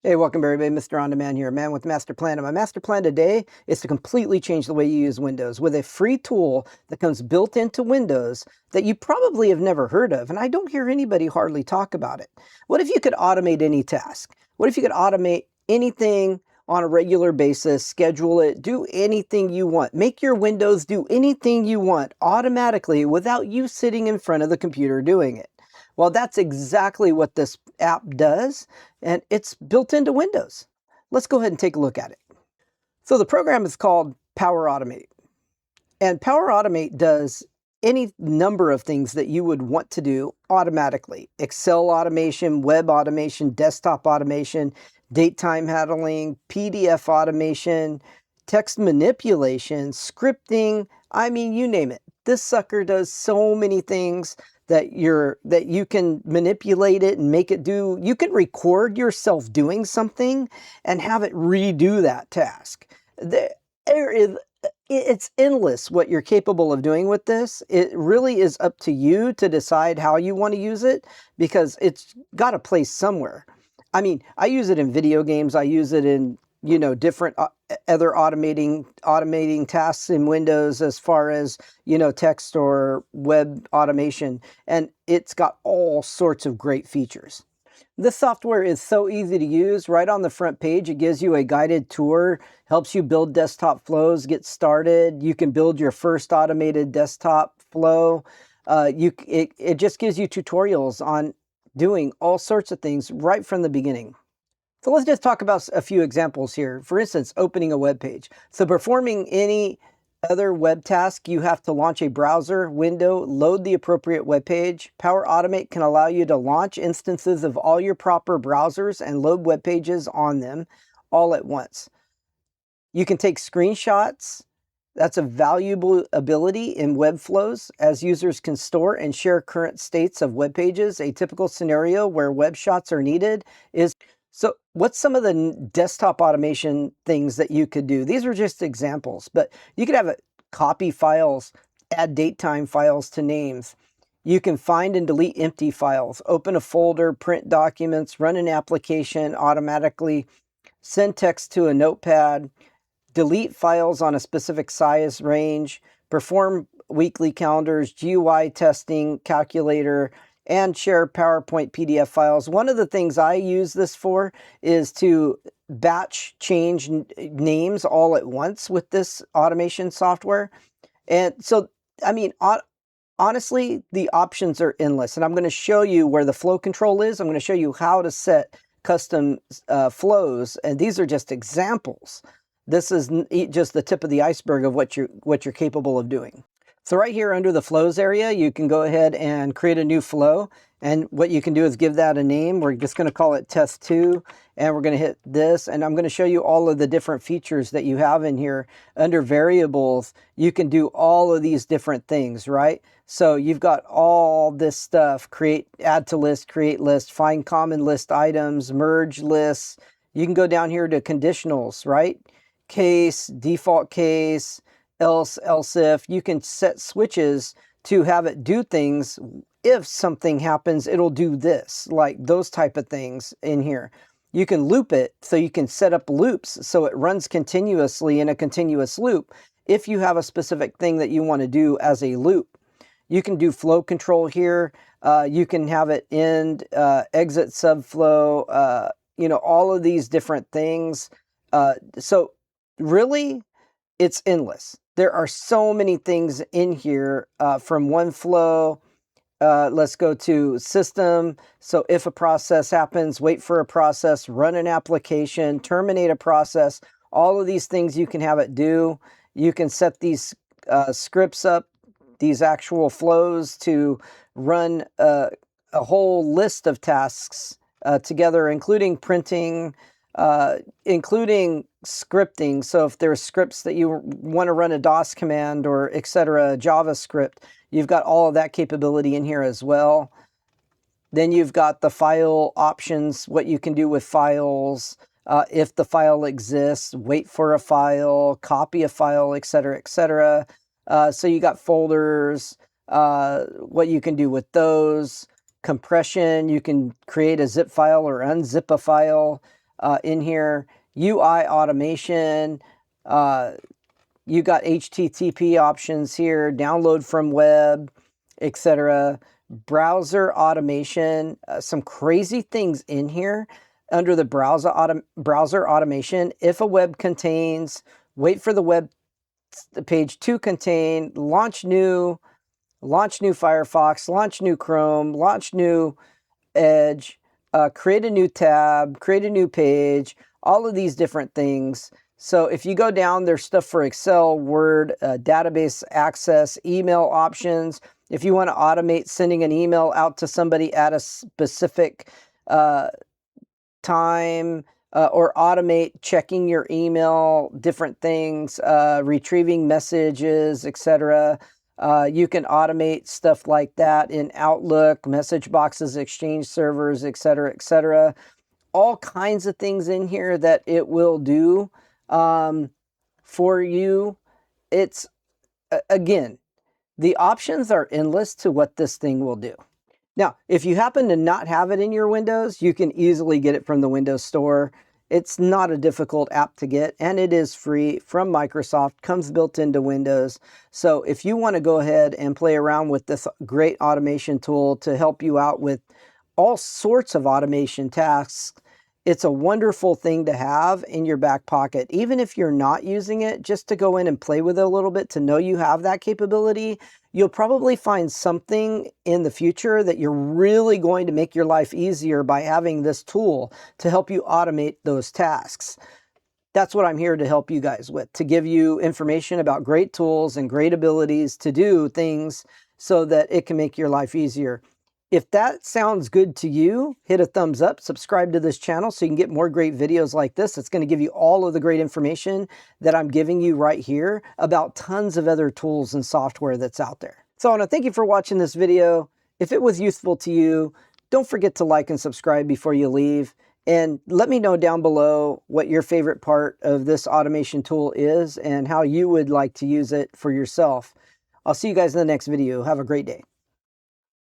Hey, welcome everybody. Mr. On Demand here, man with master plan. And my master plan today is to completely change the way you use Windows with a free tool that comes built into Windows that you probably have never heard of. And I don't hear anybody hardly talk about it. What if you could automate any task? What if you could automate anything on a regular basis, schedule it, do anything you want, make your Windows do anything you want automatically without you sitting in front of the computer doing it? Well, that's exactly what this app does, and it's built into Windows. Let's go ahead and take a look at it. So the program is called Power Automate, and Power Automate does any number of things that you would want to do automatically. Excel automation, web automation, desktop automation, date time handling, PDF automation, text manipulation, scripting, I mean, you name it. This sucker does so many things that you can manipulate it and make it do. You can record yourself doing something and have it redo that task. It's endless what you're capable of doing with this. It really is up to you to decide how you want to use it, because it's got a place somewhere. I mean, I use it in video games. I use it in, different other automating tasks in Windows, as far as, text or web automation. And it's got all sorts of great features. This software is so easy to use. Right on the front page, it gives you a guided tour, helps you build desktop flows, get started. You can build your first automated desktop flow. It just gives you tutorials on doing all sorts of things right from the beginning. So let's just talk about a few examples here. For instance, opening a web page. So performing any other web task, you have to launch a browser window, load the appropriate web page. Power Automate can allow you to launch instances of all your proper browsers and load web pages on them all at once. You can take screenshots. That's a valuable ability in web flows, as users can store and share current states of web pages. A typical scenario where web shots are needed is, so what's some of the desktop automation things that you could do? These are just examples, but you could have copy files, add date time files to names. You can find and delete empty files, open a folder, print documents, run an application automatically, send text to a notepad, delete files on a specific size range, perform weekly calendars, GUI testing, calculator, and share PowerPoint PDF files. One of the things I use this for is to batch change names all at once with this automation software. And so, I mean, honestly, the options are endless. And I'm going to show you where the flow control is. I'm going to show you how to set custom flows. And these are just examples. This is just the tip of the iceberg of what you're capable of doing. So right here under the flows area, you can go ahead and create a new flow. And what you can do is give that a name. We're just going to call it test 2. And we're going to hit this. And I'm going to show you all of the different features that you have in here. Under variables, you can do all of these different things, right? So you've got all this stuff: create, add to list, create list, find common list items, merge lists. You can go down here to conditionals, right? Case, default case, else if. You can set switches to have it do things. If something happens, it'll do this, like those type of things in here. You can loop it, so you can set up loops so it runs continuously in a continuous loop if you have a specific thing that you want to do as a loop. You can do flow control here. You can have it end, exit subflow, all of these different things. So really, it's endless. There are so many things in here from one flow. Let's go to system. So if a process happens, wait for a process, run an application, terminate a process. All of these things you can have it do. You can set these scripts up, these actual flows, to run a whole list of tasks together, including printing, including scripting. So if there's scripts that you want to run a DOS command or etc., JavaScript, you've got all of that capability in here as well. Then you've got the file options, what you can do with files, if the file exists, wait for a file, copy a file, etc., etc. So you got folders, what you can do with those. Compression, you can create a zip file or unzip a file. in here. UI automation. You got HTTP options here, download from web, etc. Browser automation, some crazy things in here under the browser automation. If a web contains, wait for the web page to contain, launch new Firefox, launch new Chrome, launch new Edge, create a new tab, create a new page, all of these different things. So if you go down, there's stuff for Excel, Word, database access, email options. If you want to automate sending an email out to somebody at a specific time, or automate checking your email, different things, retrieving messages, etc. You can automate stuff like that in Outlook, message boxes, Exchange servers, etc., etc. All kinds of things in here that it will do for you. It's, again, the options are endless to what this thing will do. Now, if you happen to not have it in your Windows, you can easily get it from the Windows Store. It's not a difficult app to get, and it is free from Microsoft, comes built into Windows. So if you want to go ahead and play around with this great automation tool to help you out with all sorts of automation tasks, it's a wonderful thing to have in your back pocket. Even if you're not using it, just to go in and play with it a little bit, to know you have that capability, you'll probably find something in the future that you're really going to make your life easier by having this tool to help you automate those tasks. That's what I'm here to help you guys with, to give you information about great tools and great abilities to do things so that it can make your life easier. If that sounds good to you, hit a thumbs up, subscribe to this channel so you can get more great videos like this. It's going to give you all of the great information that I'm giving you right here about tons of other tools and software that's out there. So I want to thank you for watching this video. If it was useful to you, don't forget to like and subscribe before you leave. And let me know down below what your favorite part of this automation tool is and how you would like to use it for yourself. I'll see you guys in the next video. Have a great day.